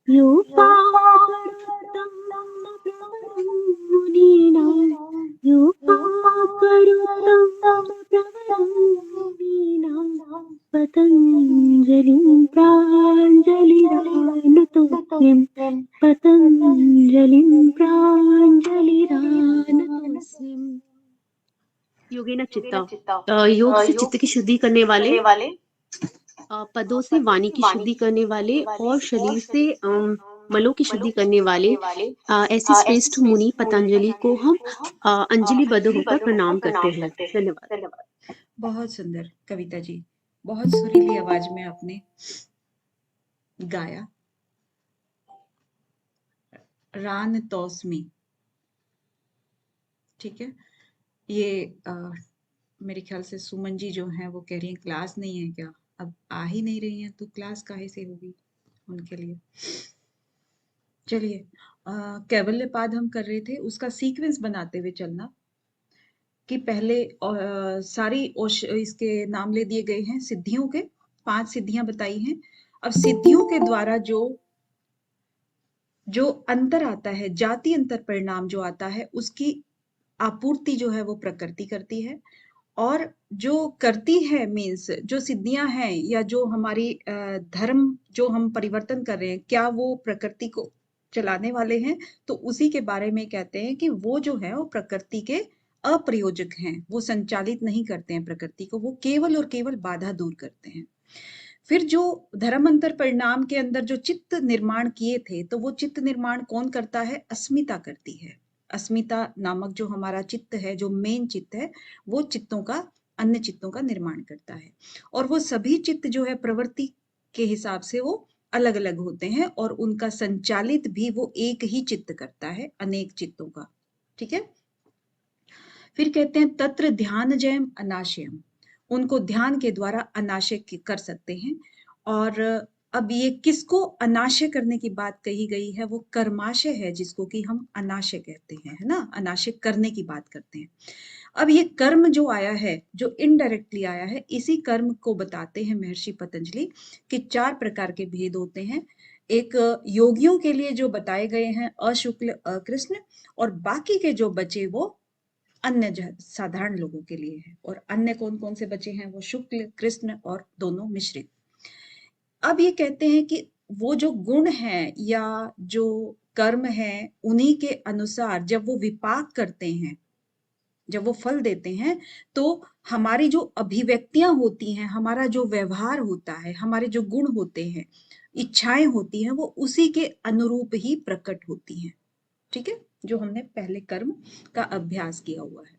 योपाकरोतं प्रवरं मुनीनां योपाकरोतं प्रवरं मुनीनां पतञ्जलिं प्राञ्जलिरानतोऽस्म्यं पतञ्जलिं प्राञ्जलिरानतोऽस्म्यम्। योगेन चित्ता, योग से चित्त की शुद्धि करने वाले, पदों से वाणी की शुद्धि करने वाले और शरीर से मलों की शुद्धि करने वाले ऐसे श्रेष्ठ मुनि पतंजलि को हम अंजलिबद्ध होकर प्रणाम करते हैं। धन्यवाद। बहुत सुंदर कविता जी, बहुत सुरीली आवाज में आपने गाया। रान तौस्मी, ठीक है। ये मेरे ख्याल से सुमन जी जो हैं वो कह रही हैं क्लास नहीं है क्या, अब आ ही नहीं रही हैं तो क्लास काहे से होगी उनके लिए। चलिए, कैवल्य पाद हम कर रहे थे, उसका सीक्वेंस बनाते हुए चलना कि पहले सारी इसके नाम ले दिए गए हैं सिद्धियों के, 5 सिद्धियां बताई हैं। अब सिद्धियों के द्वारा जो जो अंतर आता है, जाति अंतर परिणाम जो आता है, उसकी आपूर्ति जो है वो प्रकृति करती है। और जो करती है मीन्स जो सिद्धियां हैं या जो हमारी धर्म जो हम परिवर्तन कर रहे हैं, क्या वो प्रकृति को चलाने वाले हैं? तो उसी के बारे में कहते हैं कि वो जो है वो प्रकृति के अप्रयोजक हैं, वो संचालित नहीं करते हैं प्रकृति को, वो केवल और केवल बाधा दूर करते हैं। फिर जो धर्मांतर परिणाम के अंदर जो चित्त निर्माण किए थे, तो वो चित्त निर्माण कौन करता है? अस्मिता करती है। अस्मिता नामक जो हमारा चित्त है, जो मेन चित्त है, वो चित्तों का, अन्य चित्तों का निर्माण करता है। और वो सभी चित्त जो है प्रवृत्ति के हिसाब से वो अलग अलग होते हैं और उनका संचालित भी वो एक ही चित्त करता है, अनेक चित्तों का। ठीक है। फिर कहते हैं तत्र ध्यान जयम अनाशयम, उनको ध्यान के द्वारा अनाशय कर सकते हैं। और अब ये किसको अनाशय करने की बात कही गई है? वो कर्माशय है, जिसको कि हम अनाशय कहते हैं, है ना, अनाशय करने की बात करते हैं। अब ये कर्म जो आया है, जो इनडायरेक्टली आया है, इसी कर्म को बताते हैं महर्षि पतंजलि कि 4 प्रकार के भेद होते हैं। एक योगियों के लिए जो बताए गए हैं अशुक्ल अकृष्ण, और बाकी के जो बचे वो अन्य साधारण लोगों के लिए है। और अन्य कौन कौन से बचे हैं? वो शुक्ल, कृष्ण और दोनों मिश्रित। अब ये कहते हैं कि वो जो गुण है या जो कर्म है, उन्हीं के अनुसार जब वो विपाक करते हैं, जब वो फल देते हैं, तो हमारी जो अभिव्यक्तियां होती हैं, हमारा जो व्यवहार होता है, हमारे जो गुण होते हैं, इच्छाएं होती हैं, वो उसी के अनुरूप ही प्रकट होती हैं। ठीक है, जो हमने पहले कर्म का अभ्यास किया हुआ है।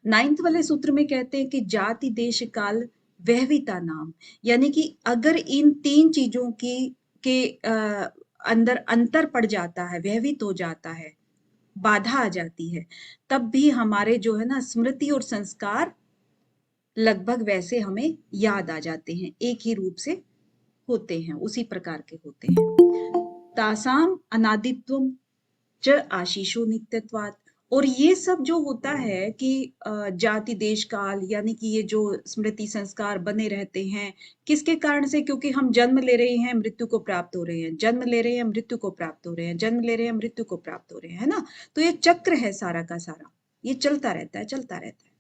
9th वाले सूत्र में कहते हैं कि जाति देश काल वहविता नाम, यानी कि अगर इन 3 चीजों की के अंदर अंतर पड़ जाता है, वहवित हो जाता है, बाधा आ जाती है, तब भी हमारे जो है ना स्मृति और संस्कार लगभग वैसे हमें याद आ जाते हैं, एक ही रूप से होते हैं, उसी प्रकार के होते हैं। तासाम अनादित्वम च आशीषो नित्यत्वात्। और ये सब जो होता है कि जाति देश काल, यानी कि ये जो स्मृति संस्कार बने रहते हैं, किसके कारण से? क्योंकि हम जन्म ले रहे हैं, मृत्यु को प्राप्त हो रहे हैं, जन्म ले रहे हैं, मृत्यु को प्राप्त हो रहे हैं, जन्म ले रहे हैं, मृत्यु को प्राप्त हो रहे हैं, है ना। तो ये चक्र है सारा का सारा, ये चलता रहता है, चलता रहता है।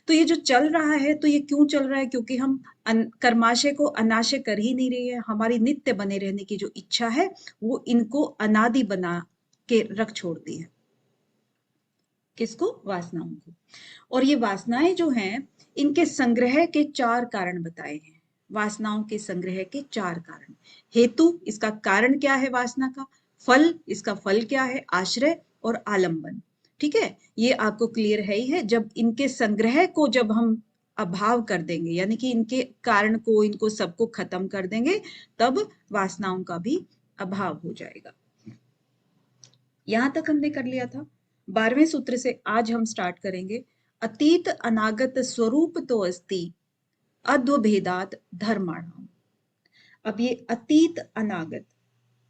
तो ये जो चल रहा है, तो ये क्यों चल रहा है? क्योंकि हम कर्माशय को अनाशय कर ही नहीं रहे हैं। हमारी नित्य बने रहने की जो इच्छा है, वो इनको अनादि बना के रख छोड़ती है। किसको? वासनाओं को। और ये वासनाएं जो हैं, इनके संग्रह के 4 कारण बताए हैं। वासनाओं के संग्रह के 4 कारण। हेतु, इसका कारण क्या है वासना का? फल, इसका फल क्या है? आश्रय और आलंबन। ठीक है, ये आपको क्लियर है ही है। जब इनके संग्रह को जब हम अभाव कर देंगे, यानी कि इनके कारण को, इनको सबको खत्म कर देंगे, तब वासनाओं का भी अभाव हो जाएगा। यहां तक हमने कर लिया था। 12वें सूत्र से आज हम स्टार्ट करेंगे। अतीत अनागत स्वरूप तो अस्ति अद्वभेदात धर्माणाम। अब ये अतीत अनागत,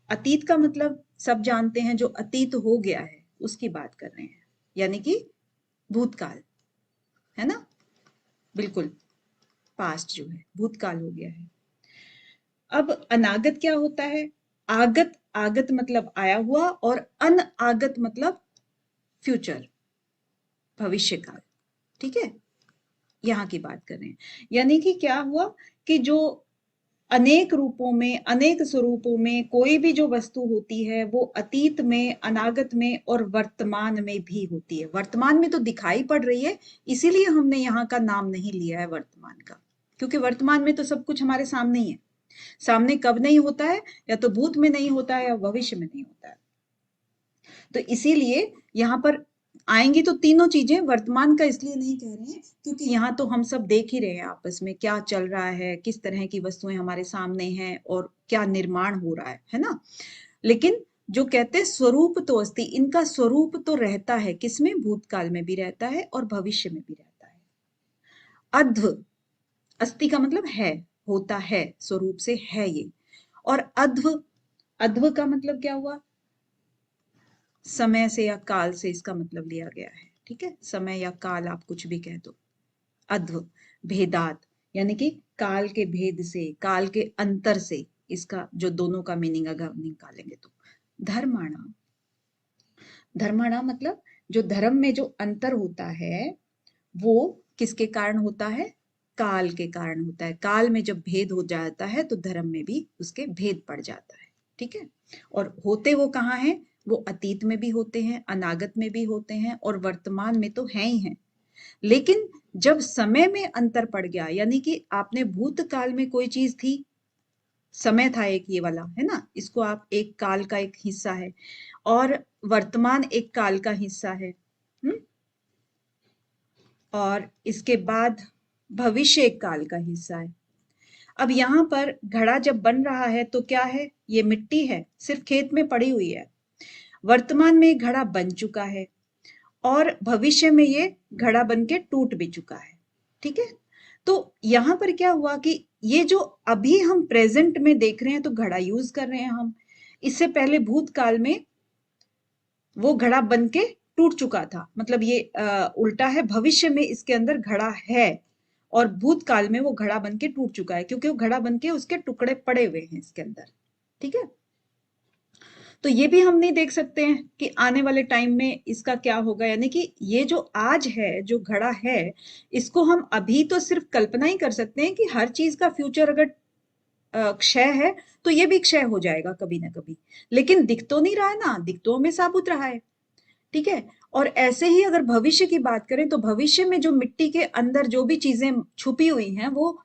अतीत का मतलब सब जानते हैं, जो अतीत हो गया है उसकी बात कर रहे हैं, यानी कि भूतकाल, है ना, बिल्कुल पास्ट जो है, भूतकाल हो गया है। अब अनागत क्या होता है? आगत, आगत मतलब आया हुआ, और अनागत मतलब फ्यूचर, भविष्य काल। ठीक है, यहाँ की बात कर रहे हैं। यानी कि क्या हुआ कि जो अनेक रूपों में, अनेक स्वरूपों में कोई भी जो वस्तु होती है वो अतीत में, अनागत में और वर्तमान में भी होती है। वर्तमान में तो दिखाई पड़ रही है, इसीलिए हमने यहाँ का नाम नहीं लिया है वर्तमान का, क्योंकि वर्तमान में तो सब कुछ हमारे सामने ही है। सामने कब नहीं होता है, या तो भूत में नहीं होता है या भविष्य में नहीं होता है। तो इसीलिए यहाँ पर आएंगी तो तीनों चीजें, वर्तमान का इसलिए नहीं कह रहे हैं क्योंकि यहाँ तो हम सब देख ही रहे हैं आपस में क्या चल रहा है, किस तरह की वस्तुएं हमारे सामने हैं और क्या निर्माण हो रहा है ना। लेकिन जो कहते हैं स्वरूप तो अस्ति, इनका स्वरूप तो रहता है, किसमें, भूतकाल में भी रहता है और भविष्य में भी रहता है। अध्व, अस्ति का मतलब है, होता है, स्वरूप से है ये। और अध्व, अध्व का मतलब क्या हुआ, समय से या काल से इसका मतलब लिया गया है। ठीक है, समय या काल आप कुछ भी कह दो। अध्व, भेदात, यानी कि काल के भेद से, काल के अंतर से, इसका जो दोनों का मीनिंग अगर निकालेंगे तो। धर्माणा, धर्माणा मतलब जो धर्म में जो अंतर होता है वो किसके कारण होता है, काल के कारण होता है। काल में जब भेद हो जाता है तो धर्म में भी उसके भेद पड़ जाता है। ठीक है, और होते वो कहाँ हैं, वो अतीत में भी होते हैं, अनागत में भी होते हैं और वर्तमान में तो हैं ही हैं। लेकिन जब समय में अंतर पड़ गया, यानी कि आपने भूतकाल में कोई चीज थी, समय था एक ये वाला है ना, इसको आप एक काल का एक हिस्सा है, और वर्तमान एक काल का हिस्सा है। और इसके बाद भविष्य एक काल का हिस्सा है। अब यहाँ पर घड़ा जब बन रहा है तो क्या है, ये मिट्टी है, सिर्फ खेत में पड़ी हुई है। वर्तमान में घड़ा बन चुका है और भविष्य में ये घड़ा बन के टूट भी चुका है। ठीक है, तो यहाँ पर क्या हुआ कि ये जो अभी हम प्रेजेंट में देख रहे हैं तो घड़ा यूज कर रहे हैं हम, इससे पहले भूतकाल में वो घड़ा बन के टूट चुका था। मतलब ये उल्टा है, भविष्य में इसके अंदर घड़ा है और भूतकाल में वो घड़ा बन के टूट चुका है, क्योंकि वो घड़ा बन के उसके टुकड़े पड़े हुए हैं इसके अंदर। ठीक है, तो ये भी हम नहीं देख सकते हैं कि आने वाले टाइम में इसका क्या होगा। यानी कि ये जो आज है, जो घड़ा है, इसको हम अभी तो सिर्फ कल्पना ही कर सकते हैं कि हर चीज का फ्यूचर अगर क्षय है तो ये भी क्षय हो जाएगा कभी ना कभी, लेकिन दिख तो नहीं रहा है ना, दिख तो हमें साबुत रहा है। ठीक है, और ऐसे ही अगर भविष्य की बात करें तो भविष्य में जो मिट्टी के अंदर जो भी चीजें छुपी हुई हैं वो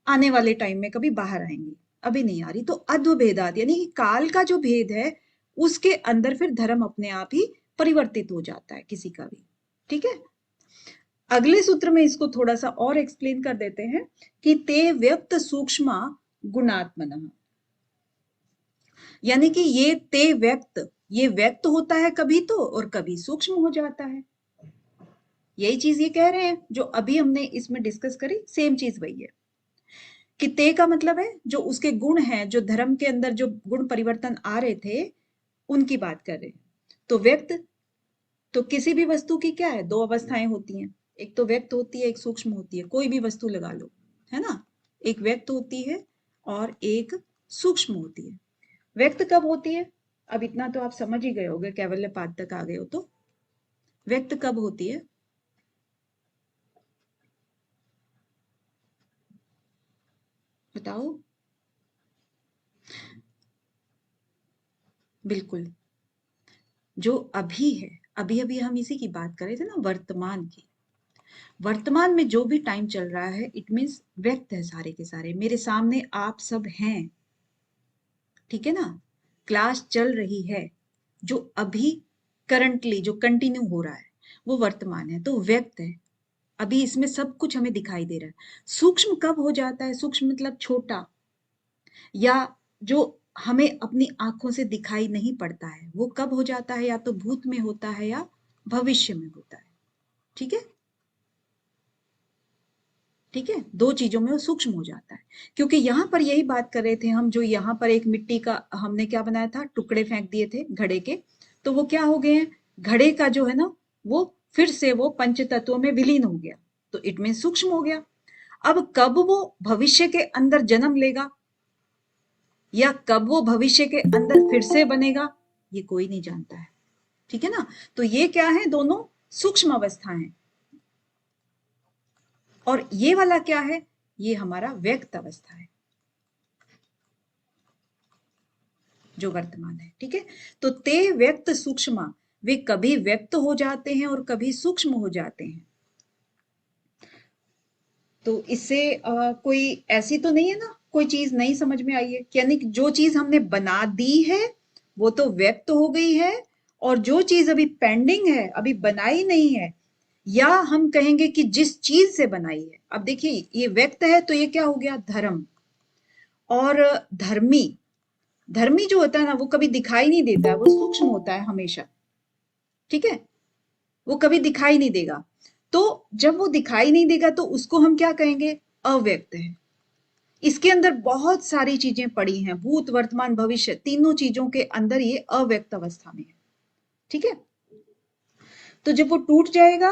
आने वाले टाइम में कभी बाहर आएंगी, अभी नहीं आ रही। तो अद्वभेदात यानी कि काल का जो भेद है उसके अंदर फिर धर्म अपने आप ही परिवर्तित हो जाता है किसी का भी। ठीक है, अगले सूत्र में इसको थोड़ा सा और एक्सप्लेन कर देते हैं कि ते व्यक्त सूक्ष्म गुणात्मनः, यानी कि ये ते व्यक्त, ये व्यक्त होता है कभी तो और कभी सूक्ष्म हो जाता है। यही चीज ये कह रहे हैं जो अभी हमने इसमें डिस्कस करी, सेम चीज वही है कि ते का मतलब है जो उसके गुण हैं, जो धर्म के अंदर जो गुण परिवर्तन आ रहे थे उनकी बात कर रहे हैं। तो व्यक्त, तो किसी भी वस्तु की क्या है, दो अवस्थाएं होती हैं, एक तो व्यक्त होती है, एक सूक्ष्म होती है। कोई भी वस्तु लगा लो, है ना, एक व्यक्त होती है और एक सूक्ष्म होती है। व्यक्त कब होती है, अब इतना तो आप समझ ही गए होगे, कैवल्य पाद तक आ गए हो तो। व्यक्त कब होती है, बताओ। बिल्कुल, जो अभी है, अभी अभी हम इसी की बात कर रहे थे ना, वर्तमान की। वर्तमान में जो भी टाइम चल रहा है इट मीन्स व्यक्त है, सारे के सारे मेरे सामने आप सब हैं। ठीक है ना, क्लास चल रही है, जो अभी करंटली जो कंटिन्यू हो रहा है वो वर्तमान है, तो व्यक्त है। अभी इसमें सब कुछ हमें दिखाई दे रहा है। सूक्ष्म कब हो जाता है, सूक्ष्म मतलब छोटा, या जो हमें अपनी आंखों से दिखाई नहीं पड़ता है, वो कब हो जाता है, या तो भूत में होता है या भविष्य में होता है। ठीक है, ठीक है, दो चीजों में वो सूक्ष्म हो जाता है। क्योंकि यहां पर यही बात कर रहे थे हम, जो यहाँ पर एक मिट्टी का हमने क्या बनाया था, टुकड़े फेंक दिए थे घड़े के, तो वो क्या हो गए हैं, घड़े का जो है ना वो फिर से वो पंच तत्वों में विलीन हो गया, तो इट मीन सूक्ष्म हो गया। अब कब वो भविष्य के अंदर जन्म लेगा, या कब वो भविष्य के अंदर फिर से बनेगा, ये कोई नहीं जानता है। ठीक है ना? तो ये क्या है, दोनों सूक्ष्म अवस्थाएं हैं। और ये वाला क्या है, ये हमारा व्यक्त अवस्था है जो वर्तमान है। ठीक है, तो ते व्यक्त सूक्ष्म, वे कभी व्यक्त हो जाते हैं और कभी सूक्ष्म हो जाते हैं। तो इससे कोई ऐसी तो नहीं है ना, कोई चीज नहीं समझ में आई है? यानी कि जो चीज हमने बना दी है वो तो व्यक्त हो गई है, और जो चीज अभी पेंडिंग है, अभी बनाई नहीं है, या हम कहेंगे कि जिस चीज से बनाई है, अब देखिए ये व्यक्त है तो ये क्या हो गया, धर्म। और धर्मी, धर्मी जो होता है ना, वो कभी दिखाई नहीं देता है, वो सूक्ष्म होता है हमेशा। ठीक है, वो कभी दिखाई नहीं देगा। तो जब वो दिखाई नहीं देगा तो उसको हम क्या कहेंगे, अव्यक्त है। इसके अंदर बहुत सारी चीजें पड़ी हैं, भूत वर्तमान भविष्य, तीनों चीजों के अंदर ये अव्यक्त अवस्था में है। ठीक है, तो जब वो टूट जाएगा,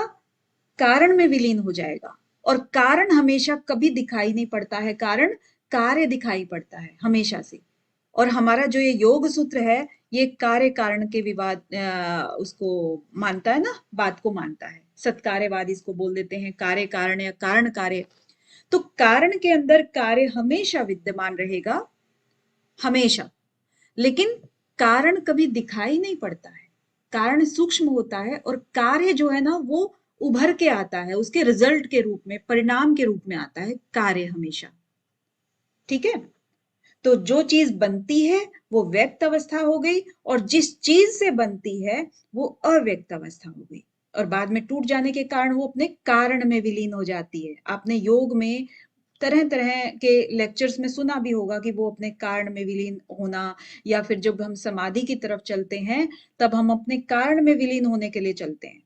कारण में विलीन हो जाएगा। और कारण हमेशा कभी दिखाई नहीं पड़ता है, कारण कार्य दिखाई पड़ता है हमेशा से। और हमारा जो ये योग सूत्र है, ये कार्य कारण के विवाद उसको मानता है ना, बात को मानता है। सत्कार्यवाद इसको बोल देते हैं, कार्य कारण या कारण कार्य। तो कारण के अंदर कार्य हमेशा विद्यमान रहेगा, हमेशा। लेकिन कारण कभी दिखाई नहीं पड़ता है, कारण सूक्ष्म होता है, और कार्य जो है ना वो उभर के आता है, उसके रिजल्ट के रूप में, परिणाम के रूप में आता है कार्य हमेशा। ठीक है, तो जो चीज बनती है वो व्यक्त अवस्था हो गई, और जिस चीज से बनती है वो अव्यक्त अवस्था हो गई। और बाद में टूट जाने के कारण वो अपने कारण में विलीन हो जाती है। आपने योग में तरह तरह के लेक्चर्स में सुना भी होगा कि वो अपने कारण में विलीन होना, या फिर जब हम समाधि की तरफ चलते हैं तब हम अपने कारण में विलीन होने के लिए चलते हैं।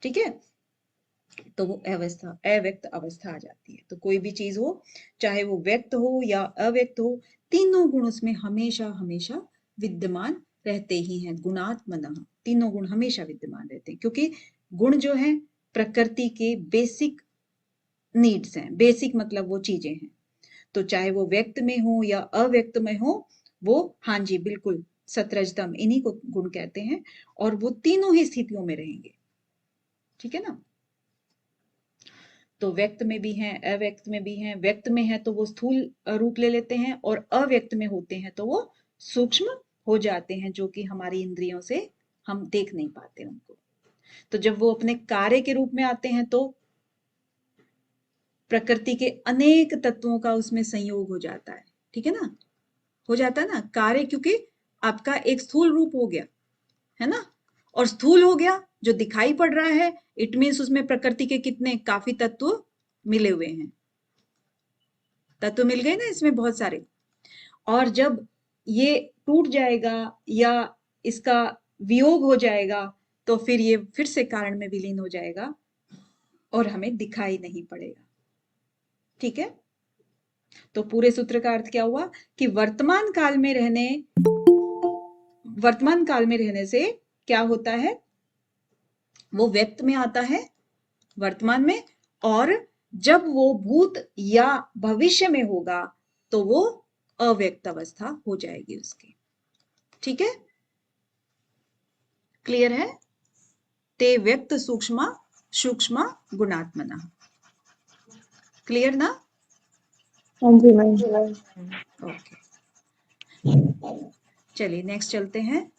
ठीक है, तो वो अवस्था, अव्यक्त अवस्था आ जाती है। तो कोई भी चीज हो, चाहे वो व्यक्त हो या अव्यक्त हो, तीनों गुण उसमें हमेशा हमेशा विद्यमान रहते ही हैं। गुणात्मनः, तीनों गुण हमेशा विद्यमान रहते हैं, क्योंकि गुण जो है प्रकृति के बेसिक नीड्स हैं। बेसिक मतलब वो चीजें हैं। तो चाहे वो व्यक्त में हो या अव्यक्त में हो, वो, हाँ जी बिल्कुल, सतरजतम इन्हीं को गुण कहते हैं, और वो तीनों ही स्थितियों में रहेंगे। ठीक है ना? तो व्यक्त में भी हैं, अव्यक्त में भी हैं। व्यक्त में है तो वो स्थूल रूप ले लेते हैं, और अव्यक्त में होते हैं तो वो सूक्ष्म हो जाते हैं, जो कि हमारी इंद्रियों से हम देख नहीं पाते उनको। तो जब वो अपने कार्य के रूप में आते हैं तो प्रकृति के अनेक तत्वों का उसमें संयोग हो जाता है। ठीक है ना? हो जाता है ना कार्य, क्योंकि आपका एक स्थूल रूप हो गया है ना, और स्थूल हो गया जो दिखाई पड़ रहा है, इट मीन्स उसमें प्रकृति के कितने काफी तत्व मिले हुए हैं। तत्व मिल गए ना इसमें बहुत सारे। और जब ये टूट जाएगा या इसका वियोग हो जाएगा, तो फिर ये फिर से कारण में विलीन हो जाएगा और हमें दिखाई नहीं पड़ेगा। ठीक है, तो पूरे सूत्र का अर्थ क्या हुआ कि वर्तमान काल में रहने से क्या होता है, वो व्यक्त में आता है वर्तमान में, और जब वो भूत या भविष्य में होगा तो वो अव्यक्त अवस्था हो जाएगी उसकी। ठीक है, क्लियर है? ते व्यक्त सूक्ष्म सूक्ष्म गुणात्मना। क्लियर ना? हाँ जी मैम। ओके, चलिए नेक्स्ट चलते हैं।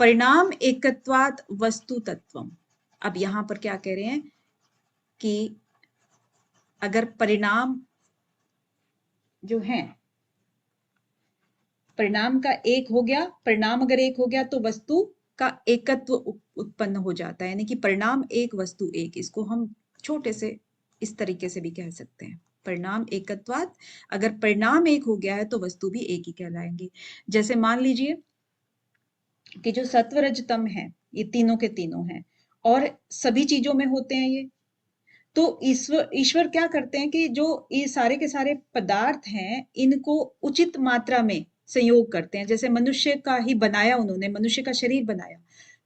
परिणाम एकत्वात् वस्तु तत्वम। अब यहां पर क्या कह रहे हैं कि अगर परिणाम जो है, परिणाम का एक हो गया, परिणाम अगर एक हो गया तो वस्तु का एकत्व उत्पन्न हो जाता है, यानी कि परिणाम एक वस्तु एक। इसको हम छोटे से इस तरीके से भी कह सकते हैं, परिणाम एकत्वात्, अगर परिणाम एक हो गया है तो वस्तु भी एक ही कहलाएंगी। जैसे मान लीजिए कि जो सत्व रजतम है, ये तीनों के तीनों हैं, और सभी चीजों में होते हैं ये। तो ईश्वर क्या करते हैं कि जो ये सारे के सारे पदार्थ हैं, इनको उचित मात्रा में संयोग करते हैं। जैसे मनुष्य का ही बनाया उन्होंने, मनुष्य का शरीर बनाया,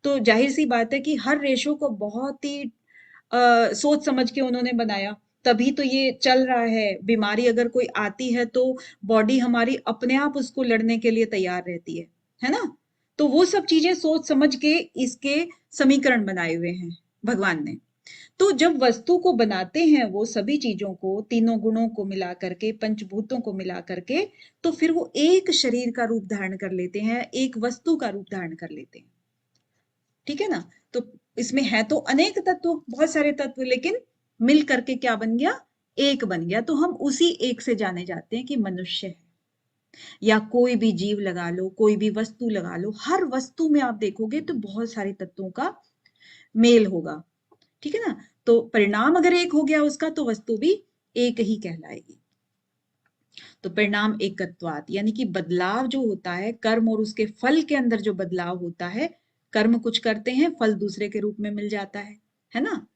तो जाहिर सी बात है कि हर रेशो को बहुत ही सोच समझ के उन्होंने बनाया। तभी तो ये चल रहा है। बीमारी अगर कोई आती है तो बॉडी हमारी अपने आप उसको लड़ने के लिए तैयार रहती है ना। तो वो सब चीजें सोच समझ के इसके समीकरण बनाए हुए हैं भगवान ने। तो जब वस्तु को बनाते हैं वो सभी चीजों को, तीनों गुणों को मिला करके, पंचभूतों को मिला करके, तो फिर वो एक शरीर का रूप धारण कर लेते हैं, एक वस्तु का रूप धारण कर लेते हैं। ठीक है ना। तो इसमें है तो अनेक तत्व, बहुत सारे तत्व, लेकिन मिल करके क्या बन गया, एक बन गया। तो हम उसी एक से जाने जाते हैं कि मनुष्य है, या कोई भी जीव लगा लो, कोई भी वस्तु लगा लो, हर वस्तु में आप देखोगे तो बहुत सारे तत्वों का मेल होगा। ठीक है ना। तो परिणाम अगर एक हो गया उसका, तो वस्तु भी एक ही कहलाएगी। तो परिणाम एकत्वात, यानी कि बदलाव जो होता है कर्म और उसके फल के अंदर, जो बदलाव होता है, कर्म कुछ करते हैं, फल दूसरे के रूप में मिल जाता है ना,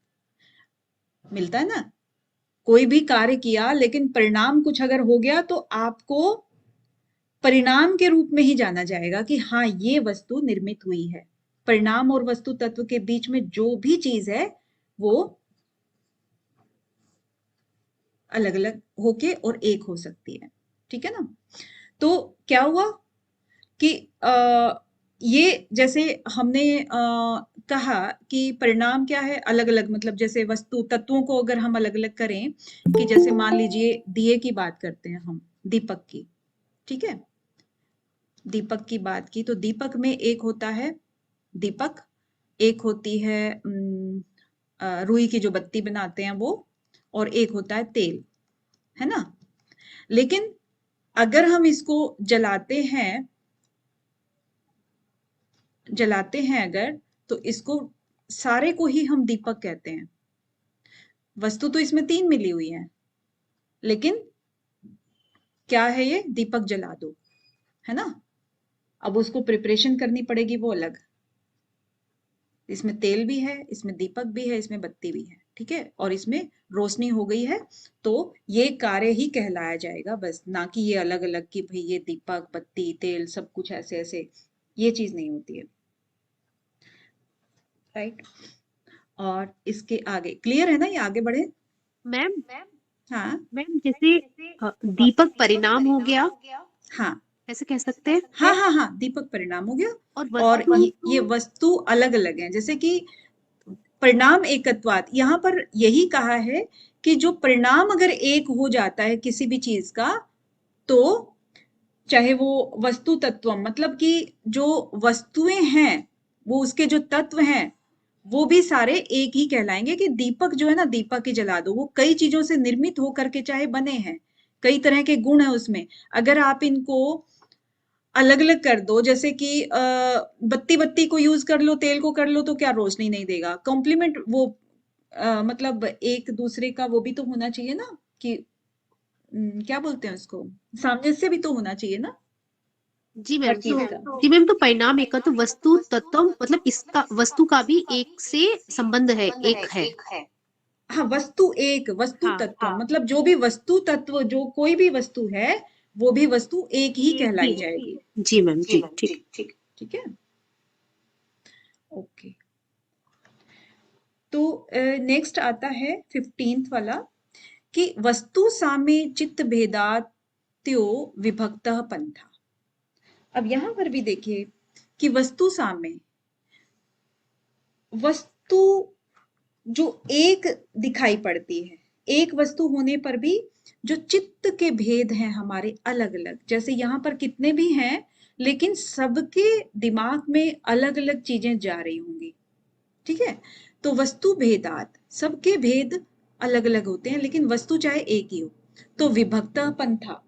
मिलता है ना। कोई भी कार्य किया लेकिन परिणाम कुछ अगर हो गया तो आपको परिणाम के रूप में ही जाना जाएगा कि हाँ ये वस्तु निर्मित हुई है। परिणाम और वस्तु तत्व के बीच में जो भी चीज है वो अलग अलग होके और एक हो सकती है। ठीक है ना। तो क्या हुआ कि ये जैसे हमने कहा कि परिणाम क्या है, अलग अलग, मतलब जैसे वस्तु तत्वों को अगर हम अलग अलग करें, कि जैसे मान लीजिए दिए की बात करते हैं हम, दीपक की। ठीक है, दीपक की बात की तो दीपक में एक होता है दीपक, एक होती है रुई की जो बत्ती बनाते हैं वो, और एक होता है तेल, है ना। लेकिन अगर हम इसको जलाते हैं अगर, तो इसको सारे को ही हम दीपक कहते हैं। वस्तु तो इसमें तीन मिली हुई है, लेकिन क्या है, ये दीपक जला दो, है ना। अब उसको प्रिपरेशन करनी पड़ेगी, वो अलग। इसमें तेल भी है, इसमें दीपक भी है, इसमें बत्ती भी है। ठीक है, और इसमें रोशनी हो गई है, तो ये कार्य ही कहलाया जाएगा बस, ना कि ये अलग अलग कि भाई ये दीपक बत्ती तेल सब कुछ ऐसे ऐसे, ये चीज नहीं होती है। राइट। और इसके आगे क्लियर है ना, ये आगे बढ़े। मैम हाँ मैम जैसे दीपक परिणाम हो गया, हाँ ऐसे कह सकते हैं। हाँ हाँ हाँ, दीपक परिणाम हो गया। और और वस्तु ये वस्तु अलग अलग है, जैसे कि परिणाम एकत्वात, यहाँ पर यही कहा है कि जो परिणाम अगर एक हो जाता है किसी भी चीज का, तो चाहे वो वस्तु तत्व, मतलब कि जो वस्तुएं हैं, वो उसके जो तत्व हैं, वो भी सारे एक ही कहलाएंगे। कि दीपक जो है ना, दीपक ही जला दो, वो कई चीजों से निर्मित होकर के चाहे बने हैं, कई तरह के गुण है उसमें, अगर आप इनको अलग अलग कर दो, जैसे कि बत्ती बत्ती को यूज कर लो, तेल को कर लो, तो क्या रोशनी नहीं देगा, कॉम्प्लीमेंट वो मतलब एक दूसरे का वो भी तो होना चाहिए ना, कि क्या बोलते हैं उसको, सामंजस्य भी तो होना चाहिए ना जी हर मैम, चीज तो का। जी मैम, तो परिणाम एक तो वस्तु तत्व, मतलब इसका वस्तु का भी एक से संबंध है, एक है। हाँ, वस्तु एक, वस्तु हाँ, तत्व मतलब जो भी वस्तु तत्व, जो कोई भी वस्तु है, वो भी वस्तु एक ही एक ही। कहलाई जाएगी। जी मैम, जी ठीक। ठीक है, ओके। तो नेक्स्ट आता है 15th वाला, कि वस्तु सामे चित्त भेदात्यो विभक्तः पंथा। अब यहां पर भी देखिए कि वस्तु सामे, वस्तु जो एक दिखाई पड़ती है, एक वस्तु होने पर भी जो चित्त के भेद हैं हमारे अलग अलग, जैसे यहाँ पर कितने भी हैं, लेकिन सबके दिमाग में अलग अलग चीजें जा रही होंगी। ठीक है, तो वस्तु भेदात, सबके भेद अलग अलग होते हैं, लेकिन वस्तु चाहे एक ही हो। तो विभक्त पंथा,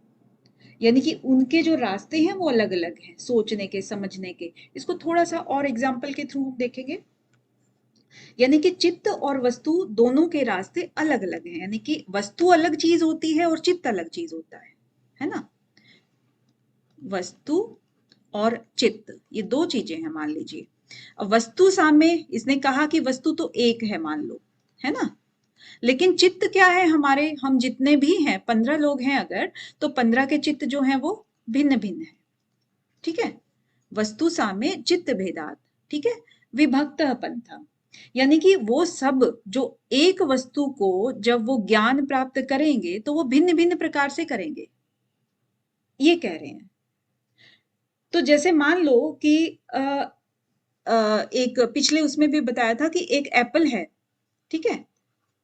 यानी कि उनके जो रास्ते हैं वो अलग अलग हैं, सोचने के समझने के। इसको थोड़ा सा और एग्जाम्पल के थ्रू हम देखेंगे। यानी कि चित्त और वस्तु दोनों के रास्ते अलग अलग हैं, यानी कि वस्तु अलग चीज होती है और चित्त अलग चीज होता है ना। वस्तु और चित्त ये दो चीजें हैं, मान लीजिए। अब वस्तु सामने इसने कहा कि वस्तु तो एक है, मान लो, है ना। लेकिन चित्त क्या है हमारे, हम जितने भी हैं 15 लोग हैं अगर, तो 15 के चित्त जो हैं वो भिन्न भिन्न है। ठीक है, वस्तु सामे चित्त भेदात। ठीक है, विभक्त पंथा, यानी कि वो सब जो एक वस्तु को जब वो ज्ञान प्राप्त करेंगे तो वो भिन्न भिन्न प्रकार से करेंगे, ये कह रहे हैं। तो जैसे मान लो कि एक पिछले उसमें भी बताया था कि एक एप्पल है, ठीक है,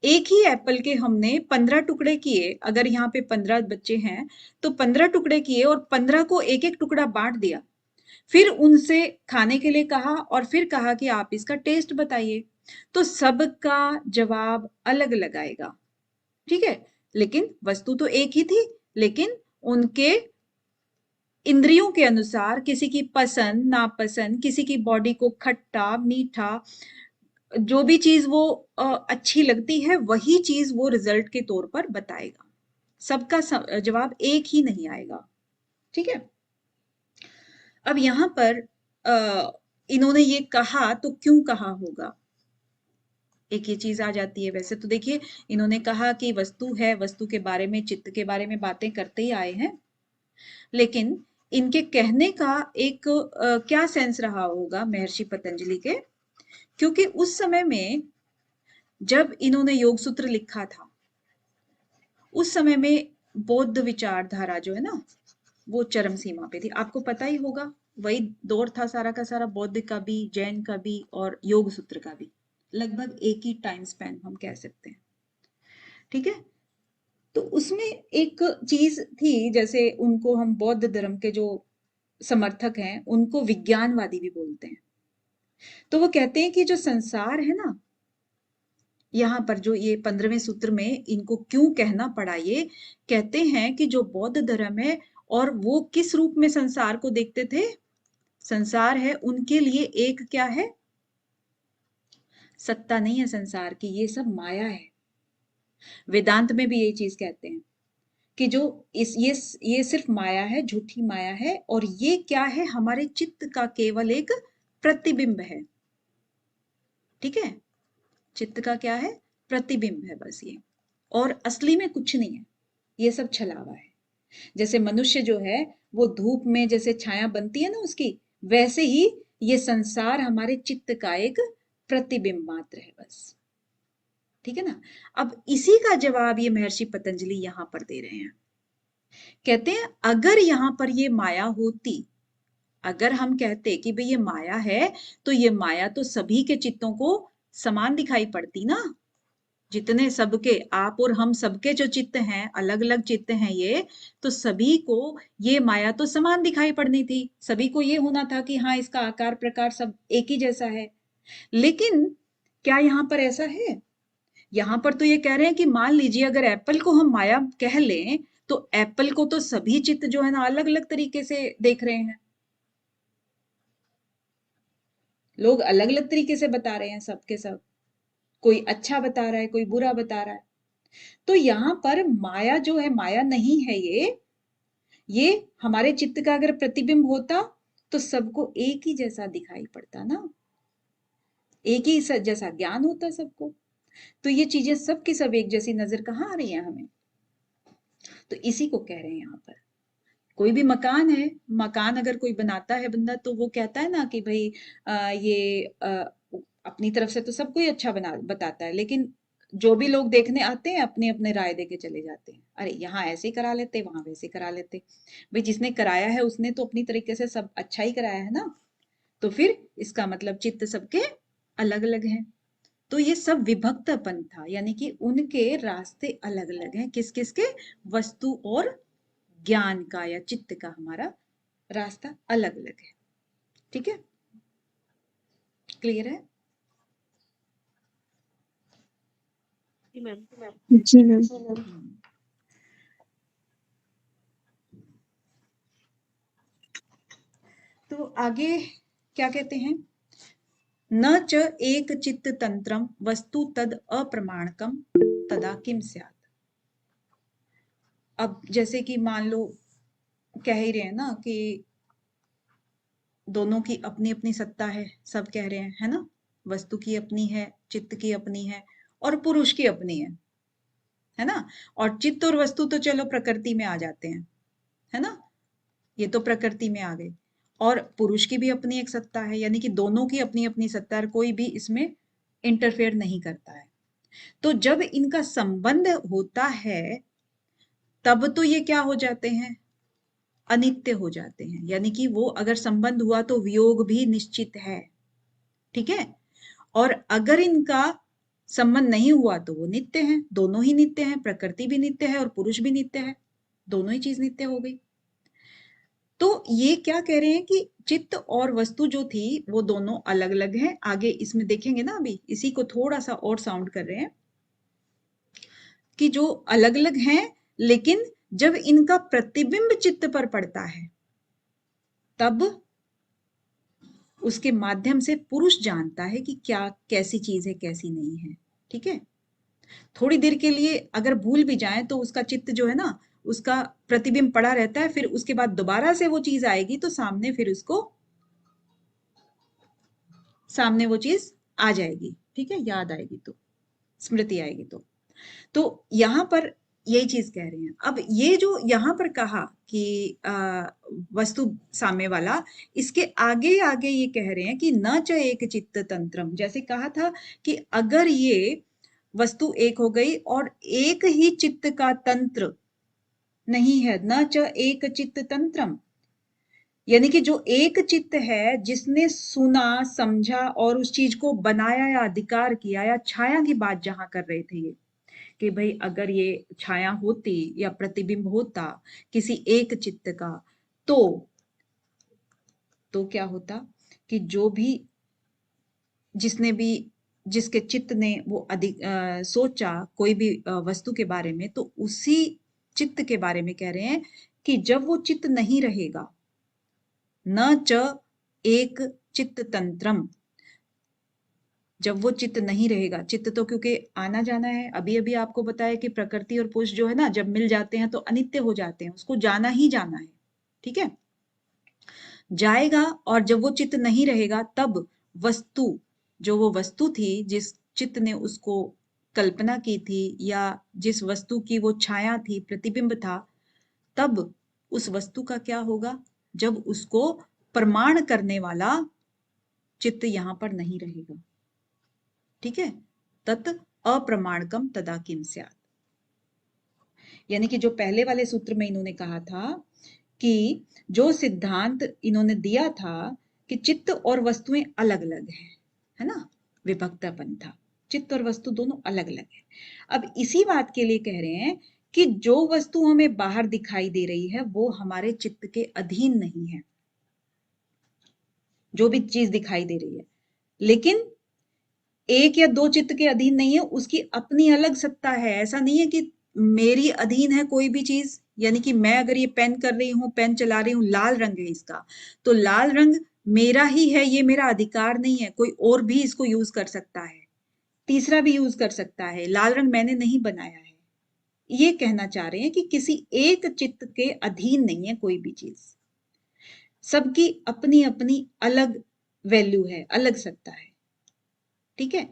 एक ही एप्पल के हमने 15 टुकड़े किए, अगर यहाँ पे 15 बच्चे हैं तो 15 टुकड़े किए और 15 को एक एक टुकड़ा बांट दिया, फिर उनसे खाने के लिए कहा और फिर कहा कि आप इसका टेस्ट बताइए, तो सबका जवाब अलग अलग आएगा, ठीक है, लेकिन वस्तु तो एक ही थी, लेकिन उनके इंद्रियों के अनुसार किसी की पसंद नापसंद, किसी की बॉडी को खट्टा मीठा जो भी चीज वो अच्छी लगती है वही चीज वो रिजल्ट के तौर पर बताएगा, सबका जवाब एक ही नहीं आएगा, ठीक है। अब यहां पर इन्होंने ये कहा तो क्यों कहा होगा, एक ये चीज आ जाती है। वैसे तो देखिए इन्होंने कहा कि वस्तु है, वस्तु के बारे में चित्त के बारे में बातें करते ही आए हैं, लेकिन इनके कहने का एक क्या सेंस रहा होगा महर्षि पतंजलि के, क्योंकि उस समय में जब इन्होंने योग सूत्र लिखा था उस समय में बौद्ध विचारधारा जो है ना वो चरम सीमा पे थी, आपको पता ही होगा, वही दौर था सारा का सारा, बौद्ध का भी, जैन का भी और योग सूत्र का भी, लगभग एक ही टाइम स्पैन हम कह सकते हैं, ठीक है। तो उसमें एक चीज थी, जैसे उनको हम बौद्ध धर्म के जो समर्थक हैं उनको विज्ञानवादी भी बोलते हैं, तो वो कहते हैं कि जो संसार है ना, यहाँ पर जो ये 15वें सूत्र में इनको क्यों कहना पड़ा, ये कहते हैं कि जो बौद्ध धर्म है और वो किस रूप में संसार को देखते थे, संसार है उनके लिए एक क्या है, सत्ता नहीं है संसार की, ये सब माया है। वेदांत में भी यही चीज कहते हैं कि जो ये सिर्फ माया है, झूठी माया है, और ये क्या है, हमारे चित्त का केवल एक प्रतिबिंब है, ठीक है, चित्त का क्या है, प्रतिबिंब है बस ये, और असली में कुछ नहीं है, ये सब छलावा है। जैसे मनुष्य जो है वो धूप में जैसे छाया बनती है ना उसकी, वैसे ही ये संसार हमारे चित्त का एक प्रतिबिंब मात्र है बस, ठीक है ना। अब इसी का जवाब ये महर्षि पतंजलि यहां पर दे रहे हैं, कहते हैं अगर यहां पर ये माया होती, अगर हम कहते कि भाई ये माया है, तो ये माया तो सभी के चित्तों को समान दिखाई पड़ती ना, जितने सबके आप और हम सबके जो चित्त हैं, अलग अलग चित्त हैं ये, तो सभी को ये माया तो समान दिखाई पड़नी थी, सभी को ये होना था कि हाँ इसका आकार प्रकार सब एक ही जैसा है। लेकिन क्या यहाँ पर ऐसा है, यहाँ पर तो ये कह रहे हैं कि मान लीजिए अगर एप्पल को हम माया कह लें तो एप्पल को तो सभी चित्त जो है ना अलग अलग तरीके से देख रहे हैं, लोग अलग अलग तरीके से बता रहे हैं सबके सब, कोई अच्छा बता रहा है कोई बुरा बता रहा है। तो यहाँ पर माया जो है माया नहीं है ये हमारे चित्त का अगर प्रतिबिंब होता तो सबको एक ही जैसा दिखाई पड़ता ना, एक ही जैसा ज्ञान होता सबको, तो ये चीजें सब की सब एक जैसी नजर कहाँ आ रही है हमें, तो इसी को कह रहे हैं यहाँ पर। कोई भी मकान है, मकान अगर कोई बनाता है बंदा तो वो कहता है ना कि भाई ये अपनी तरफ से तो सबको ही अच्छा बना बताता है, लेकिन जो भी लोग देखने आते हैं अपने अपने राय देके चले जाते हैं, अरे यहाँ ऐसे ही करा लेते वहां वैसे करा लेते, भाई जिसने कराया है उसने तो अपनी तरीके से सब अच्छा ही कराया है ना, तो फिर इसका मतलब चित्त सबके अलग अलग हैं, तो ये सब विभक्तपन था, यानी कि उनके रास्ते अलग अलग हैं, किस किस के, वस्तु और ज्ञान का या चित्त का हमारा रास्ता अलग अलग है, ठीक है, क्लियर है। जी मैम। जी मैम। तो आगे क्या कहते हैं, न च एक चित्त तंत्रम वस्तु तद अप्रमाणकम तदा किम स्यात्। अब जैसे कि मान लो कह ही रहे हैं ना कि दोनों की अपनी अपनी सत्ता है, सब कह रहे हैं है ना, वस्तु की अपनी है, चित्त की अपनी है, और पुरुष की अपनी है ना, और चित्त और वस्तु तो चलो प्रकृति में आ जाते हैं, है ना, ये तो प्रकृति में आ गए, और पुरुष की भी अपनी एक सत्ता है, यानी कि दोनों की अपनी अपनी सत्ता है, कोई भी इसमें इंटरफेयर नहीं करता है। तो जब इनका संबंध होता है तब तो ये क्या हो जाते हैं, अनित्य हो जाते हैं। यानी कि वो अगर संबंध हुआ तो वियोग भी निश्चित है, ठीक है। और अगर इनका संबंध नहीं हुआ तो वो नित्य हैं, दोनों ही नित्य हैं, प्रकृति भी नित्य है और पुरुष भी नित्य है, दोनों ही चीज नित्य हो गई। तो ये क्या कह रहे हैं कि चित्त और वस्तु जो थी वो दोनों अलग अलग हैं। आगे इसमें देखेंगे ना, अभी इसी को थोड़ा सा और साउंड कर रहे हैं कि जो अलग अलग हैं, लेकिन जब इनका प्रतिबिंब चित्त पर पड़ता है तब उसके माध्यम से पुरुष जानता है कि क्या कैसी चीज है कैसी नहीं है, ठीक है। थोड़ी देर के लिए अगर भूल भी जाए तो उसका चित्त जो है ना, उसका प्रतिबिंब पड़ा रहता है, फिर उसके बाद दोबारा से वो चीज आएगी तो सामने फिर उसको सामने वो चीज आ जाएगी, ठीक है, याद आएगी तो, स्मृति आएगी तो यहां पर यही चीज कह रहे हैं। अब ये जो यहां पर कहा कि वस्तु साम्य वाला, इसके आगे आगे ये कह रहे हैं कि न च एक चित्त तंत्रम, जैसे कहा था कि अगर ये वस्तु एक हो गई और एक ही चित्त का तंत्र नहीं है, न च एक चित्त तंत्रम, यानी कि जो एक चित्त है जिसने सुना समझा और उस चीज को बनाया या अधिकार किया, या छाया की बात जहां कर रहे थे ये कि भाई अगर ये छाया होती या प्रतिबिंब होता किसी एक चित्त का तो क्या होता कि जो भी जिसने भी जिसके चित्त ने वो अधिक सोचा कोई भी वस्तु के बारे में, तो उसी चित्त के बारे में कह रहे हैं कि जब वो चित्त नहीं रहेगा, न च एक चित्त तंत्रम, जब वो चित्त नहीं रहेगा, चित्त तो क्योंकि आना जाना है, अभी अभी आपको बताया कि प्रकृति और पुरुष जो है ना, जब मिल जाते हैं तो अनित्य हो जाते हैं, उसको जाना ही जाना है, ठीक है, जाएगा। और जब वो चित्त नहीं रहेगा तब वस्तु, जो वो वस्तु थी जिस चित्त ने उसको कल्पना की थी या जिस वस्तु की वो छाया थी, प्रतिबिंब था, तब उस वस्तु का क्या होगा, जब उसको प्रमाण करने वाला चित्त यहां पर नहीं रहेगा, ठीक है। तत् अप्रमाणकम तदा किम स्यात्, यानी कि जो पहले वाले सूत्र में इन्होंने कहा था कि जो सिद्धांत इन्होंने दिया था कि चित्त और वस्तुएं अलग अलग हैं, है ना, विभक्तापन था, चित्त और वस्तु दोनों अलग अलग है। अब इसी बात के लिए कह रहे हैं कि जो वस्तु हमें बाहर दिखाई दे रही है वो हमारे चित्त के अधीन नहीं है, जो भी चीज दिखाई दे रही है, लेकिन एक या दो चित्त के अधीन नहीं है, उसकी अपनी अलग सत्ता है। ऐसा नहीं है कि मेरी अधीन है कोई भी चीज, यानी कि मैं अगर ये पेन कर रही हूँ, पेन चला रही हूँ, लाल रंग है इसका, तो लाल रंग मेरा ही है, ये मेरा अधिकार नहीं है, कोई और भी इसको यूज कर सकता है, तीसरा भी यूज कर सकता है, लाल रंग मैंने नहीं बनाया है। ये कहना चाह रहे हैं कि किसी एक चित्त के अधीन नहीं है कोई भी चीज, सबकी अपनी अपनी अलग वैल्यू है, अलग सत्ता है, ठीक है।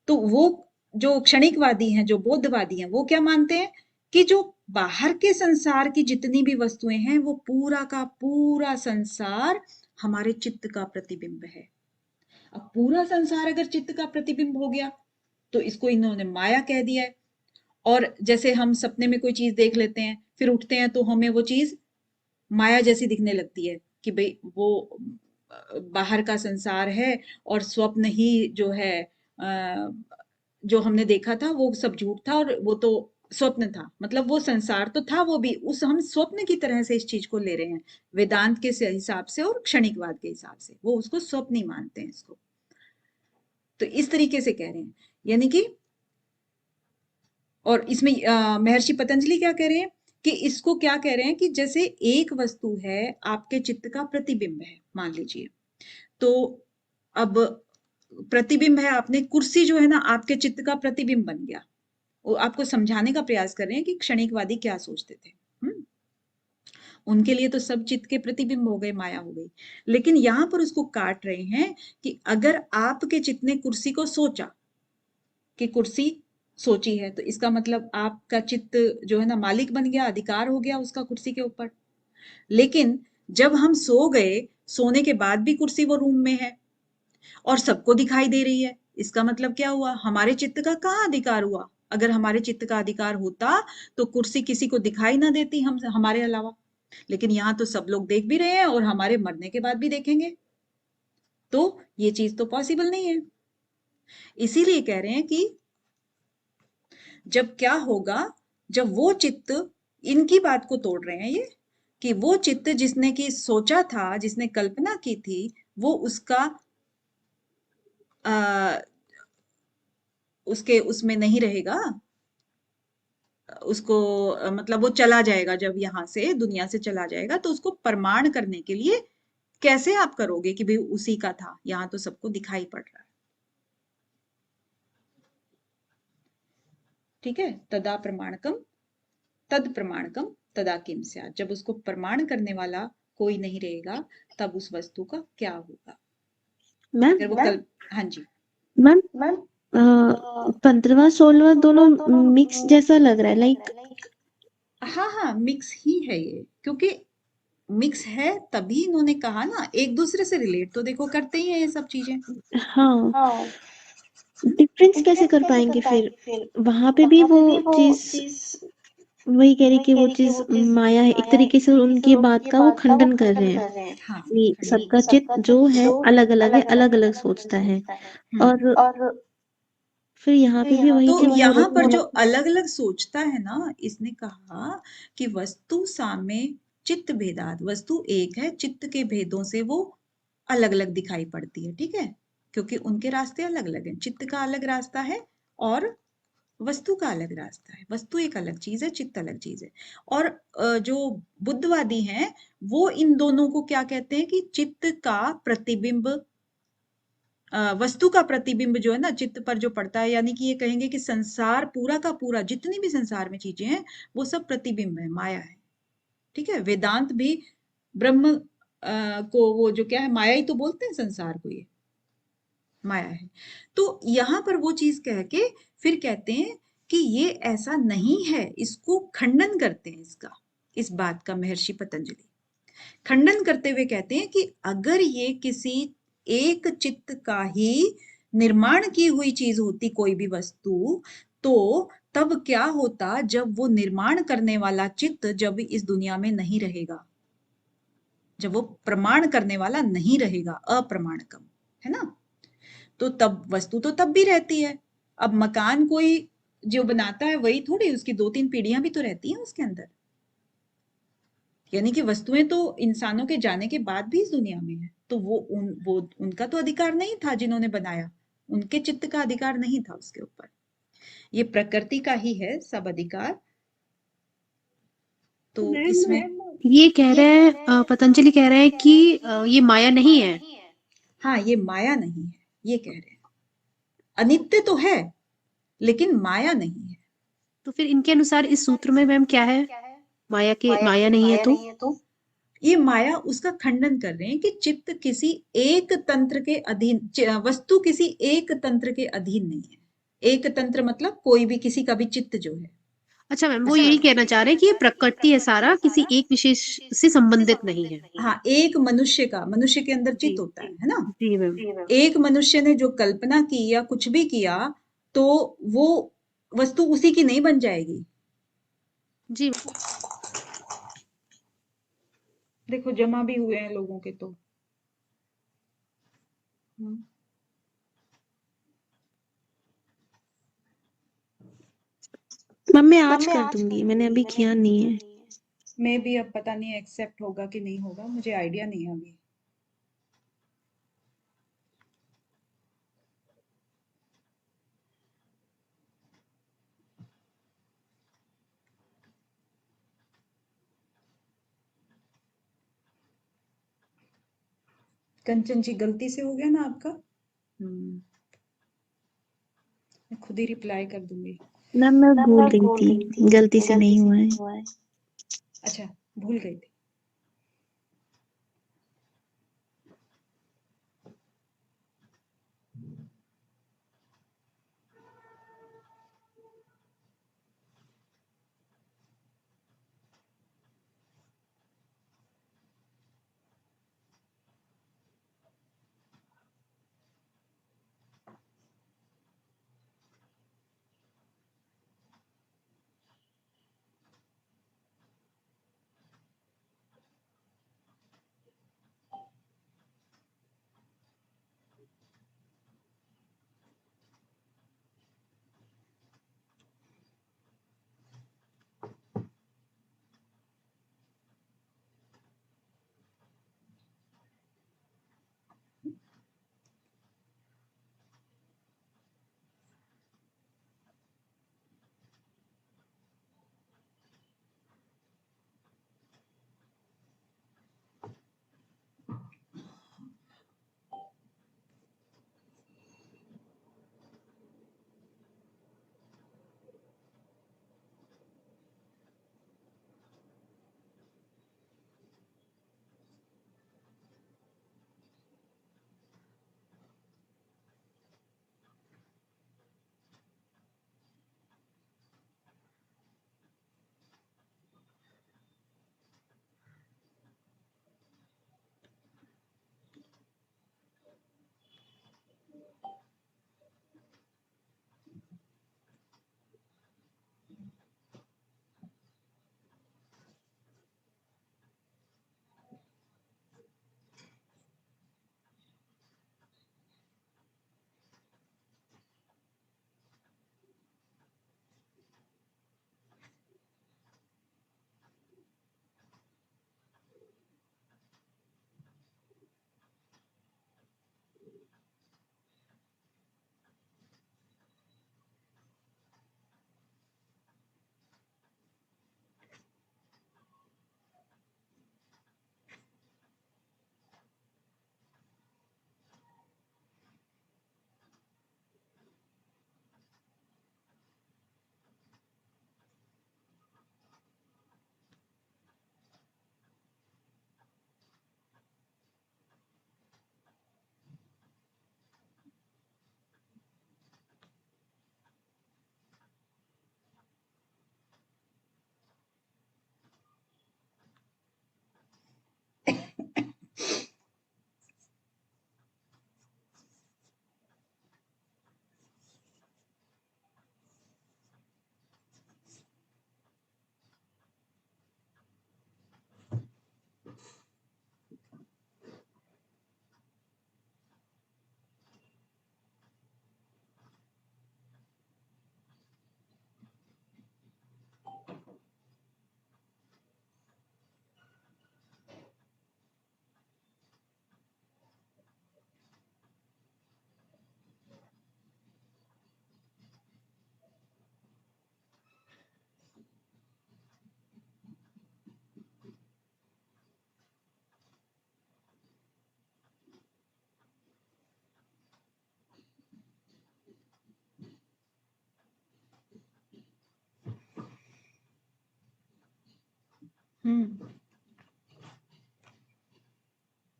तो वो जो क्षणिकवादी हैं, जो बौद्धवादी हैं, वो क्या मानते हैं कि जो बाहर के संसार की जितनी भी वस्तुएं हैं वो पूरा का पूरा संसार हमारे चित्त का प्रतिबिंब है। अब पूरा संसार अगर चित्त का प्रतिबिंब हो गया तो इसको इन्होंने माया कह दिया है। और जैसे हम सपने में कोई चीज देख लेते हैं, फिर उठते हैं तो हमें वो चीज माया जैसी दिखने लगती है कि भाई वो बाहर का संसार है और स्वप्न ही जो है, जो हमने देखा था वो सब झूठ था और वो तो स्वप्न था, मतलब वो संसार तो था, वो भी उस हम स्वप्न की तरह से इस चीज को ले रहे हैं, वेदांत के हिसाब से और क्षणिकवाद के हिसाब से वो उसको स्वप्न ही मानते हैं इसको। तो इस तरीके से कह रहे हैं, यानी कि और इसमें महर्षि पतंजलि क्या कह रहे हैं कि इसको क्या कह रहे हैं कि जैसे एक वस्तु है आपके चित्त का प्रतिबिंब है, मान लीजिए, तो अब प्रतिबिंब है, आपने कुर्सी जो है ना आपके चित्त का प्रतिबिंब बन गया। वो आपको समझाने का प्रयास कर रहे हैं कि क्षणिकवादी क्या सोचते थे। उनके लिए तो सब चित्त के प्रतिबिंब हो गए, माया हो गई, लेकिन यहां पर उसको काट रहे हैं कि अगर आपके चित्त ने कुर्सी को सोचा कि कुर्सी सोची है, तो इसका मतलब आपका चित्त जो है ना मालिक बन गया, अधिकार हो गया उसका कुर्सी के ऊपर। लेकिन जब हम सो गए, सोने के बाद भी कुर्सी वो रूम में है और सबको दिखाई दे रही है, इसका मतलब क्या हुआ, हमारे चित्त का कहाँ अधिकार हुआ। अगर हमारे चित्त का अधिकार होता तो कुर्सी किसी को दिखाई ना देती हम हमारे अलावा, लेकिन यहाँ तो सब लोग देख भी रहे हैं और हमारे मरने के बाद भी देखेंगे, तो ये चीज तो पॉसिबल नहीं है। इसीलिए कह रहे हैं कि जब क्या होगा, जब वो चित्त, इनकी बात को तोड़ रहे हैं ये, कि वो चित्त जिसने की सोचा था, जिसने कल्पना की थी, वो उसका उसके उसमें नहीं रहेगा, उसको मतलब वो चला जाएगा, जब यहाँ से दुनिया से चला जाएगा तो उसको प्रमाण करने के लिए कैसे आप करोगे कि भाई उसी का था, यहाँ तो सबको दिखाई पड़ रहा है। ठीक है, तदा प्रमाणकम तद प्रमाणकम तदा किम स्यात्, जब उसको प्रमाण करने वाला कोई नहीं रहेगा तब उस वस्तु का क्या होगा। मैम अगर वो कल, हाँ जी मैम मैम 15वां 16वां दोनों मिक्स जैसा लग रहा है, लाइक हाँ हाँ मिक्स ही है ये, क्योंकि मिक्स है तभी इन्होंने कहा ना, एक दूसरे से रिलेट तो देखो करते ही हैं ये सब चीजें। हाँ, हाँ डिफरेंस कैसे डिफरेंस कर कैसे कर पाएंगे फिर। पाएंगे फिर, वहां पे भी वहां वो पे भी वो चीज चीज वही कह रही वही कि कह वो रही कि चीज वो चीज माया है, एक माया है, तरीके एक से तरीके से उनकी बात उनकी का वो बात का वो खंडन कर रहे खंडन हैं कर रहे हैं हाँ कि कि खंडन सबका चित्त सबका जो चित्त है जो है अलग अलग है, अलग अलग अलग है, अलग अलग अलग सोचता है। सोचता है। और और फिर यहाँ फिर पे भी यहाँ वही पे तो चीज वही बोल यहाँ रहे चीज पर थे। जो अलग अलग सोचता है ना, इसने कहा कि वस्तु साम्य चित्त भेदात, वस्तु एक है, चित्त के भेदों से वो अलग अलग दिखाई पड़ती है। ठीक है, क्योंकि उनके रास्ते अलग अलग हैं, चित्त का अलग रास्ता है और वस्तु का अलग रास्ता है। वस्तु एक अलग चीज है, चित्त अलग चीज है। और जो बुद्धवादी हैं वो इन दोनों को क्या कहते हैं कि चित्त का प्रतिबिंब, वस्तु का प्रतिबिंब जो है ना चित्त पर जो पड़ता है, यानी कि ये कहेंगे कि संसार पूरा का पूरा, जितनी भी संसार में चीजें हैं वो सब प्रतिबिंब है, माया है। ठीक है, वेदांत भी ब्रह्म को वो जो क्या है, माया ही तो बोलते हैं संसार को, ये माया है। तो यहाँ पर वो चीज कह के फिर कहते हैं कि ये ऐसा नहीं है, इसको खंडन करते हैं इसका, इस बात का महर्षि पतंजलि खंडन करते हुए कहते हैं कि अगर ये किसी एक चित्त का ही निर्माण की हुई चीज होती, कोई भी वस्तु, तो तब क्या होता, जब वो निर्माण करने वाला चित्त जब इस दुनिया में नहीं रहेगा, जब वो प्रमाण करने वाला नहीं रहेगा, अप्रमाणकम है ना, तो तब वस्तु तो तब भी रहती है। अब मकान कोई जो बनाता है वही थोड़ी, उसकी 2-3 पीढ़ियां भी तो रहती हैं उसके अंदर, यानी कि वस्तुएं तो इंसानों के जाने के बाद भी इस दुनिया में है, तो वो उनका तो अधिकार नहीं था जिन्होंने बनाया, उनके चित्त का अधिकार नहीं था उसके ऊपर, ये प्रकृति का ही है सब अधिकार। तो इसमें ये कह रहे हैं पतंजलि कह रहे हैं कि ये माया नहीं है। हाँ ये माया नहीं है, ये कह रहे हैं अनित्य तो है लेकिन माया नहीं है। तो फिर इनके अनुसार इस सूत्र में मैम क्या है, माया नहीं है तो। ये माया उसका खंडन कर रहे हैं कि चित्त किसी एक तंत्र के अधीन, वस्तु किसी एक तंत्र के अधीन नहीं है। एक तंत्र मतलब कोई भी, किसी का भी चित्त जो है। अच्छा मैम, वो यही कहना चाह रहे हैं कि ये प्रकृति है, सारा किसी एक विशेष से संबंधित नहीं है। हाँ, एक मनुष्य का, मनुष्य के अंदर जी चित्त होता है ना। जी मैम। एक मनुष्य ने जो कल्पना की या कुछ भी किया तो वो वस्तु उसी की नहीं बन जाएगी। जी देखो जमा भी हुए हैं लोगों के तो। मैम मैं आज कर दूंगी, मैंने अभी किया नहीं है। मैं भी अब पता नहीं एक्सेप्ट होगा कि नहीं होगा, मुझे आइडिया नहीं है अभी। कंचन जी गलती से हो गया ना आपका। मैं खुद ही रिप्लाई कर दूंगी। मैम मैं भूल गई थी, गलती से नहीं हुआ है। अच्छा, भूल गई थी।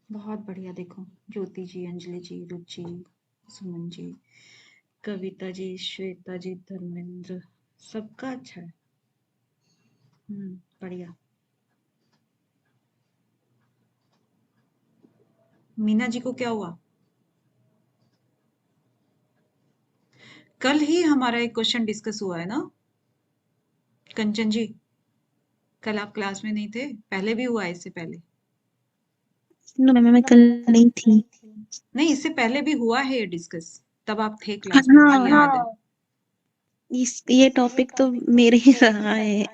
बहुत बढ़िया। देखो, ज्योति जी, अंजलि जी, रुचि, सुमन जी, कविता जी, श्वेता जी, धर्मेंद्र, सबका अच्छा है। बढ़िया। मीना जी को क्या हुआ? कल ही हमारा एक क्वेश्चन डिस्कस हुआ है ना कंचन जी? कल आप क्लास में नहीं थे? पहले भी हुआ है इससे पहले? नो मैम, मैं कल नहीं थी। नहीं, इससे पहले भी हुआ है ये डिस्कस, तब आप थे क्लास में, मुझे याद है। ये टॉपिक तो मेरे ही रहा है,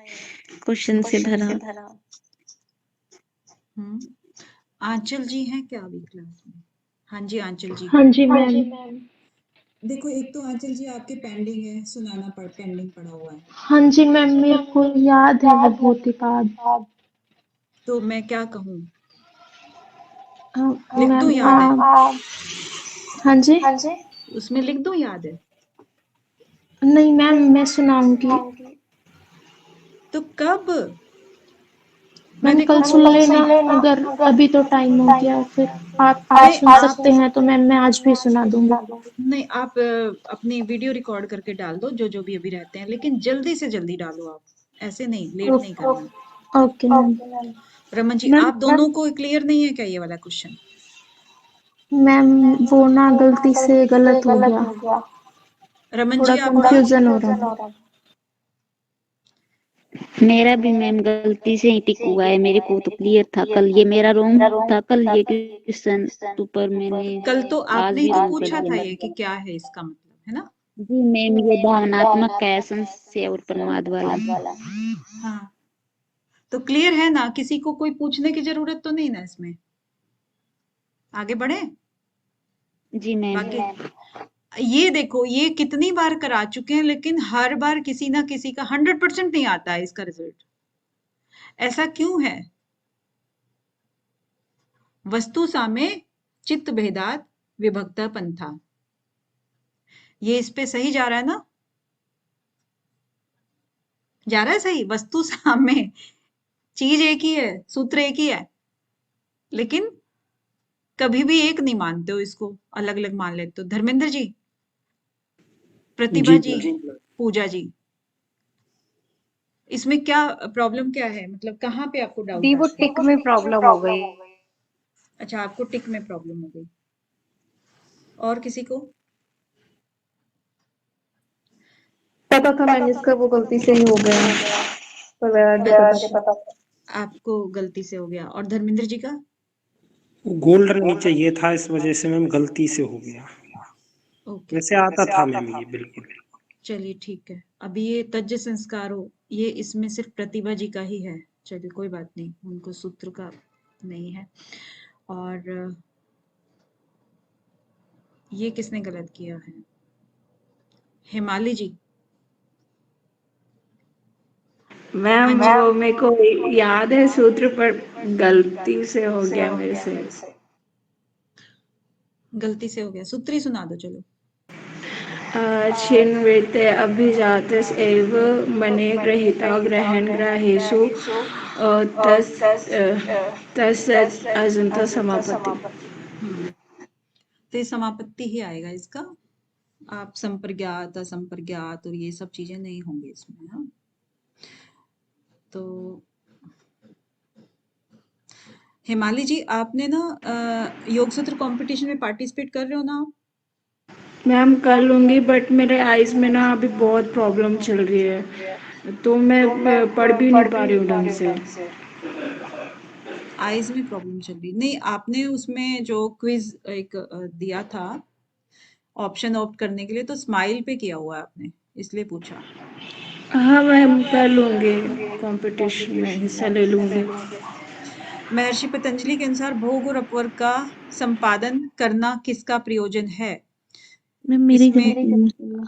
क्वेश्चन से भरा। आंचल जी हैं क्या अभी क्लास में? हाँ जी, आंचल जी। हाँ जी मैम। देखो, एक तो आंचल जी आपके पेंडिंग है, सुनाना पेंडिंग पड़ा हुआ है। हाँ जी मैम, मेरे को याद है विभूति पाद। तो मैं क्या कहूँ? हाँ, लिख मैम दूं याद है? हाँ जी। उसमें लिख दूं याद है? नहीं मैम, मैं सुनाऊंगी। तो कब? मैं मैम देखो कल सुन लेना, अगर अभी तो टाइम हो गया, फिर आप आज नहीं, सुन सकते हैं तो मैम मैं आज भी सुना दूंगी। नहीं, आप अपनी वीडियो रिकॉर्ड करके डाल दो, जो भी अभी रहते हैं, लेकिन जल्दी से जल्दी डालो आप, ऐसे नहीं, लेट नहीं करना। Okay ma'am. Raman ji, ma'am आप दोनों को क्लियर नहीं है क्या ये वाला क्वेश्चन? मैम वो ना गलती से गलत हो गया, रमन थोड़ा जी आपका? कंफ्यूजन हो रहा है। मेरा भी मैम गलती से ही टिक हुआ है, मेरे को तो क्लियर था कल, ये मेरा रॉन्ग था कल ये क्वेश्चन, तो पर मैंने कल तो आज आपने भी ही तो रॉन्ग कर पूछा था दिया। ये कि क्या है इसका मतलब, है ना? जी मैम, ये भावनात्मक का संशय और प्रमाद वाला। हाँ, तो क्लियर है ना? किसी को कोई पूछने की जरूरत तो नहीं ना इसमें? आगे बढ़े? जी मैम। बाकी ये देखो, ये कितनी बार करा चुके हैं, लेकिन हर बार किसी ना किसी का 100% नहीं आता है इसका रिजल्ट। ऐसा क्यों है? वस्तु सामे चित्त भेदात विभक्ता पंथा, ये इस पे सही जा रहा है ना? जा रहा है सही? वस्तु सामे, चीज एक ही है, सूत्र एक ही है, लेकिन कभी भी एक नहीं मानते हो इसको, अलग अलग मान लेते हो। धर्मेंद्र जी, प्रतिभा जी, पूजा जी, इसमें क्या प्रॉब्लम क्या है? मतलब कहाँ पे आपको डाउट दी वो आता है? टिक में प्रॉब्लम हो गई। अच्छा, आपको टिक में प्रॉब्लम हो गई। और किसी को? पता था मैम, इसका वो गलती से ही हो गया, पर मेरा नहीं पता था। आपको गलती से हो गया। और धर्मेंद्र जी का? गोल्ड नहीं चाहिए था, इस वजह से मैम गलती से हो गया। ओके, वैसे आता था मैम ये बिल्कुल। चलिए ठीक है। अभी ये तज्ज संस्कार हो, ये इसमें सिर्फ प्रतिभा जी का ही है। चलिए कोई बात नहीं, उनको सूत्र का नहीं है। और ये किसने गलत किया है? हिमाली जी। मैम वो मेरे को याद है सूत्र, पर गलती से हो गया मेरे से। गलती से हो गया, सूत्र ही सुना दो चलो। छिन्नवृत्ते अभिजात एव मने ग्रहीता ग्रहण ग्राहेषु तस् अजंता समापत्ति। तो ये समापत्ति ही आएगा इसका। आप संप्रज्ञात, असंप्रज्ञात और ये सब चीजें नहीं होंगी इसमें। हाँ, तो हिमाली जी, आपने ना योग सूत्र कंपटीशन में पार्टिसिपेट कर रहे हो ना आप? मैम कर लूंगी, बट मेरे आईज में ना अभी बहुत प्रॉब्लम चल रही है, तो मैं पढ़ भी नहीं पा रही हूँ ढंग से। आईज में प्रॉब्लम चल रही? नहीं, आपने उसमें जो क्विज एक दिया था ऑप्शन ऑप्ट करने के लिए, तो स्माइल पे किया हुआ है आपने, इसलिए पूछा। हाँ मैम, कर लूंगी, कंपटीशन में हिस्सा ले लूंगी। महर्षि पतंजलि के अनुसार भोग और अपवर्ग का संपादन करना किसका प्रयोजन है? मैम मेरी इसमें गलती है।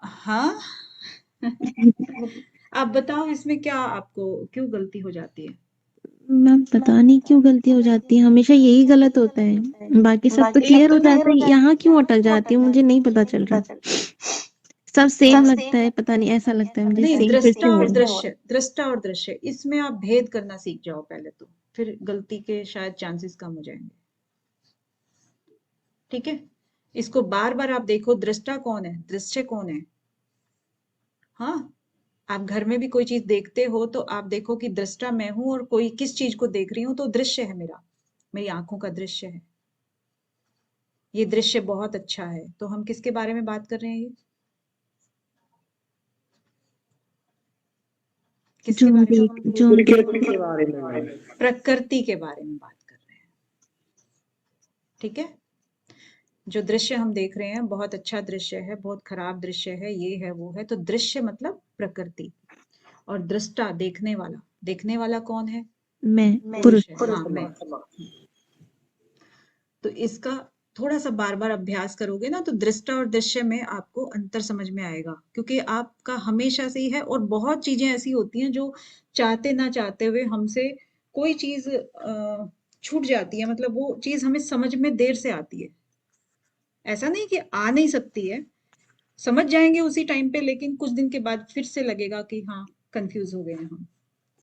हाँ आप बताओ, इसमें क्या आपको क्यों गलती हो जाती है? मैम पता नहीं क्यों गलती हो जाती है, हमेशा यही गलत होता है, बाकी सब तो क्लियर हो जाता है, यहाँ क्यों अटक जाती है मुझे नहीं पता चल रहा। सब सेम लगता है, पता नहीं ऐसा लगता है मुझे नहीं, सेम फिर से हो रहा है। दृष्टा और दृश्य, इसमें आप भेद करना सीख जाओ पहले तो, फिर गलती के शायद चांसेस कम हो जाएंगे। ठीक है, इसको बार बार आप देखो, दृष्टा कौन है, दृश्य कौन है। हाँ, आप घर में भी कोई चीज देखते हो तो आप देखो कि दृष्टा मैं हूं और कोई किस चीज को देख रही हूं, तो दृश्य है मेरा, मेरी आंखों का दृश्य है। ये दृश्य बहुत अच्छा है। तो हम किसके बारे में बात कर रहे हैं, ये किसके जो हम बारे में? देख जो हम देख प्रकृति के बारे में मैम। प्रकृति के बारे में बात कर रहे हैं। ठीक है, जो दृश्य हम देख रहे हैं बहुत अच्छा दृश्य है, बहुत खराब दृश्य है, ये है वो है। तो दृश्य मतलब प्रकृति, और दृष्टा देखने वाला। देखने वाला कौन है? मैं पुरुष। हाँ, मैं। तो इसका थोड़ा सा बार बार अभ्यास करोगे ना, तो दृष्टा और दृश्य में आपको अंतर समझ में आएगा, क्योंकि आपका हमेशा से ही है। और बहुत चीजें ऐसी होती हैं जो चाहते ना चाहते हुए हमसे कोई चीज छूट जाती है, मतलब वो चीज हमें समझ में देर से आती है। ऐसा नहीं कि आ नहीं सकती है, समझ जाएंगे उसी टाइम पे, लेकिन कुछ दिन के बाद फिर से लगेगा कि हाँ कंफ्यूज हो गए हैं हम।